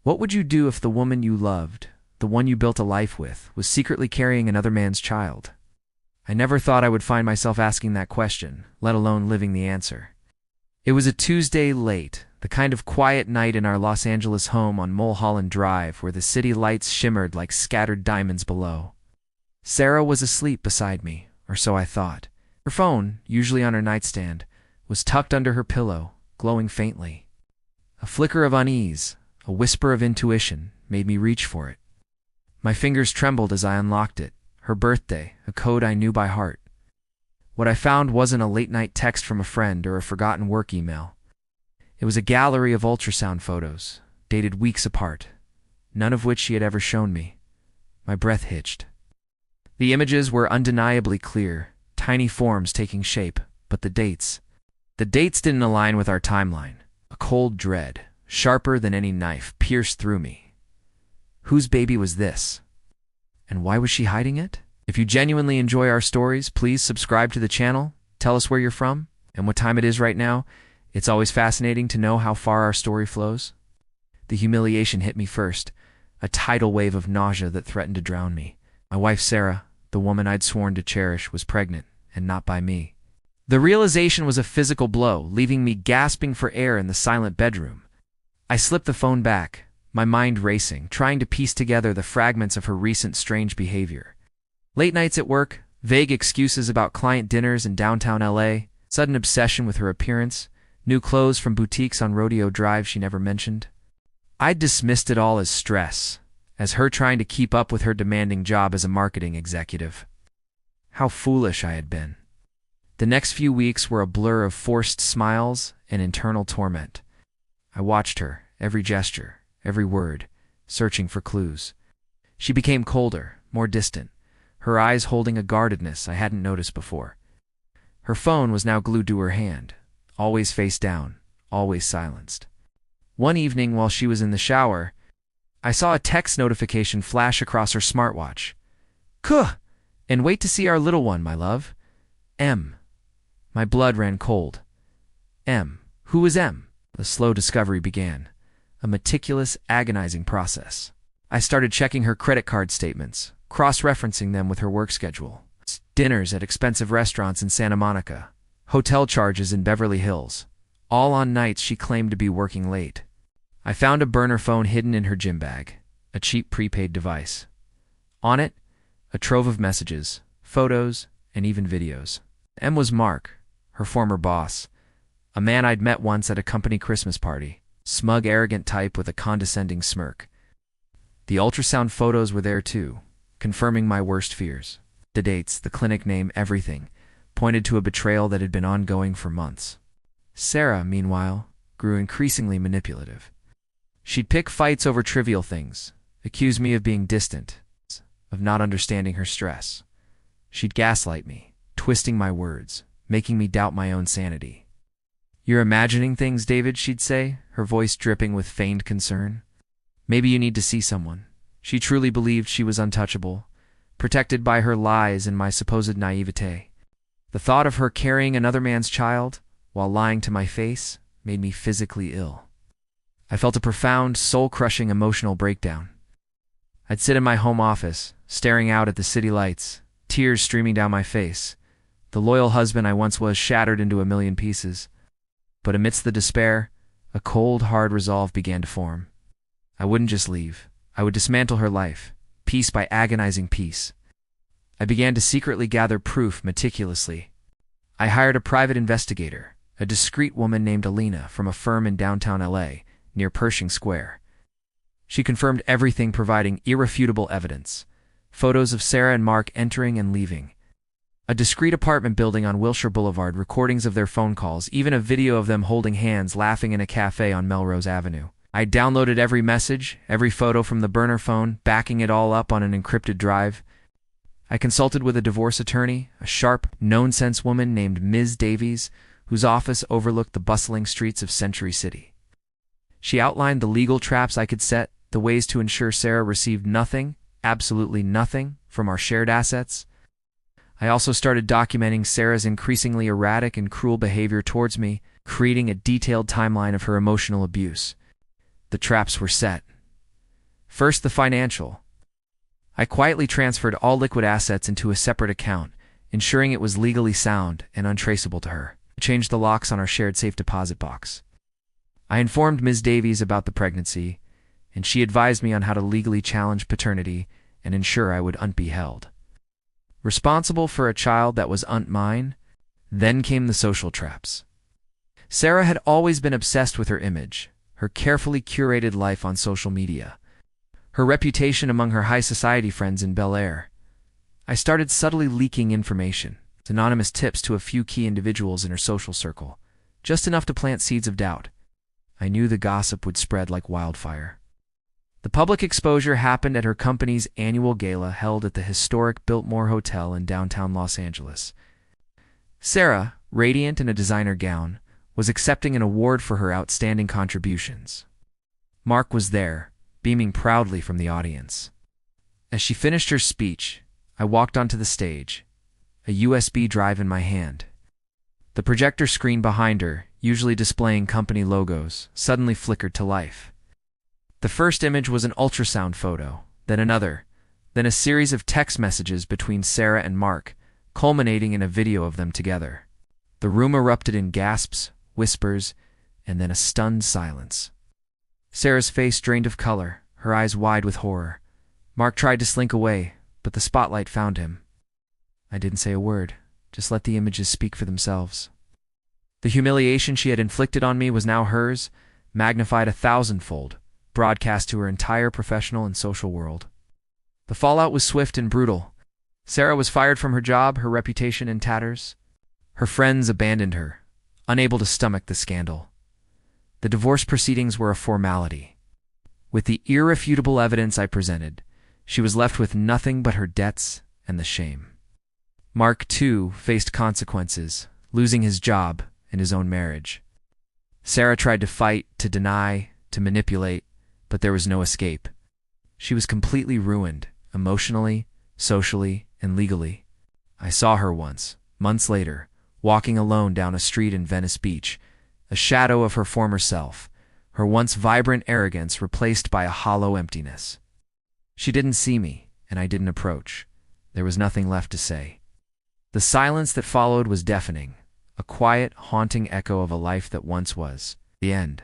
What would you do if the woman you loved, the one you built a life with, was secretly carrying another man's child? I never thought I would find myself asking that question, let alone living the answer. It was a Tuesday late, the kind of quiet night in our Los Angeles home on Mulholland Drive where the city lights shimmered like scattered diamonds below. Sarah was asleep beside me, or so I thought. Her phone, usually on her nightstand, was tucked under her pillow, glowing faintly. A flicker of unease, a whisper of intuition, made me reach for it. My fingers trembled as I unlocked it. Her birthday, a code I knew by heart. What I found wasn't a late-night text from a friend or a forgotten work email. It was a gallery of ultrasound photos, dated weeks apart, none of which she had ever shown me. My breath hitched. The images were undeniably clear, tiny forms taking shape, but the dates didn't align with our timeline. A cold dread, sharper than any knife, pierced through me. Whose baby was this? And why was she hiding it? If you genuinely enjoy our stories, please subscribe to the channel, tell us where you're from, and what time it is right now. It's always fascinating to know how far our story flows. The humiliation hit me first, a tidal wave of nausea that threatened to drown me. My wife Sarah, the woman I'd sworn to cherish, was pregnant, and not by me. The realization was a physical blow, leaving me gasping for air in the silent bedroom. I slipped the phone back, my mind racing, trying to piece together the fragments of her recent strange behavior. Late nights at work, vague excuses about client dinners in downtown LA, sudden obsession with her appearance, new clothes from boutiques on Rodeo Drive she never mentioned. I'd dismissed it all as stress, as her trying to keep up with her demanding job as a marketing executive. How foolish I had been. The next few weeks were a blur of forced smiles and internal torment. I watched her, every gesture, every word, searching for clues. She became colder, more distant, her eyes holding a guardedness I hadn't noticed before. Her phone was now glued to her hand, always face down, always silenced. One evening while she was in the shower, I saw a text notification flash across her smartwatch. "Kuh! And wait to see our little one, my love. M." My blood ran cold. M. Who was M? The slow discovery began. A meticulous, agonizing process. I started checking her credit card statements, cross-referencing them with her work schedule. Dinners at expensive restaurants in Santa Monica, hotel charges in Beverly Hills, all on nights she claimed to be working late. I found a burner phone hidden in her gym bag, a cheap prepaid device. On it, a trove of messages, photos, and even videos. M was Mark, her former boss, a man I'd met once at a company Christmas party, smug, arrogant type with a condescending smirk. The ultrasound photos were there too, confirming my worst fears. The dates, the clinic name, everything pointed to a betrayal that had been ongoing for months. Sarah, meanwhile, grew increasingly manipulative. She'd pick fights over trivial things, accuse me of being distant, of not understanding her stress. She'd gaslight me, twisting my words, making me doubt my own sanity. "You're imagining things, David," she'd say, her voice dripping with feigned concern. "Maybe you need to see someone." She truly believed she was untouchable, protected by her lies and my supposed naivete. The thought of her carrying another man's child, while lying to my face, made me physically ill. I felt a profound, soul-crushing emotional breakdown. I'd sit in my home office, staring out at the city lights, tears streaming down my face. The loyal husband I once was shattered into a million pieces. But amidst the despair, a cold, hard resolve began to form. I wouldn't just leave. I would dismantle her life, piece by agonizing piece. I began to secretly gather proof meticulously. I hired a private investigator, a discreet woman named Alina from a firm in downtown LA, near Pershing Square. She confirmed everything, providing irrefutable evidence. Photos of Sarah and Mark entering and leaving. A discreet apartment building on Wilshire Boulevard, recordings of their phone calls, even a video of them holding hands laughing in a cafe on Melrose Avenue. I downloaded every message, every photo from the burner phone, backing it all up on an encrypted drive. I consulted with a divorce attorney, a sharp, known-sense woman named Ms. Davies, whose office overlooked the bustling streets of Century City. She outlined the legal traps I could set, the ways to ensure Sarah received nothing, absolutely nothing, from our shared assets. I also started documenting Sarah's increasingly erratic and cruel behavior towards me, creating a detailed timeline of her emotional abuse. The traps were set. First, the financial. I quietly transferred all liquid assets into a separate account, ensuring it was legally sound and untraceable to her. I changed the locks on our shared safe deposit box. I informed Ms. Davies about the pregnancy, and she advised me on how to legally challenge paternity and ensure I wouldn't be held responsible for a child that was mine. Then came the social traps. Sarah had always been obsessed with her image, her carefully curated life on social media, her reputation among her high society friends in Bel Air. I started subtly leaking information, anonymous tips to a few key individuals in her social circle, just enough to plant seeds of doubt. I knew the gossip would spread like wildfire. The public exposure happened at her company's annual gala held at the historic Biltmore Hotel in downtown Los Angeles. Sarah, radiant in a designer gown, was accepting an award for her outstanding contributions. Mark was there, beaming proudly from the audience. As she finished her speech, I walked onto the stage, a USB drive in my hand. The projector screen behind her, usually displaying company logos, suddenly flickered to life. The first image was an ultrasound photo, then another, then a series of text messages between Sarah and Mark, culminating in a video of them together. The room erupted in gasps, whispers, and then a stunned silence. Sarah's face drained of color, her eyes wide with horror. Mark tried to slink away, but the spotlight found him. I didn't say a word, just let the images speak for themselves. The humiliation she had inflicted on me was now hers, magnified 1,000-fold, broadcast to her entire professional and social world. The fallout was swift and brutal. Sarah was fired from her job, her reputation in tatters. Her friends abandoned her, unable to stomach the scandal. The divorce proceedings were a formality. With the irrefutable evidence I presented, she was left with nothing but her debts and the shame. Mark, too, faced consequences, losing his job and his own marriage. Sarah tried to fight, to deny, to manipulate, but there was no escape. She was completely ruined, emotionally, socially, and legally. I saw her once, months later, walking alone down a street in Venice Beach, a shadow of her former self, her once vibrant arrogance replaced by a hollow emptiness. She didn't see me, and I didn't approach. There was nothing left to say. The silence that followed was deafening, a quiet, haunting echo of a life that once was. The end.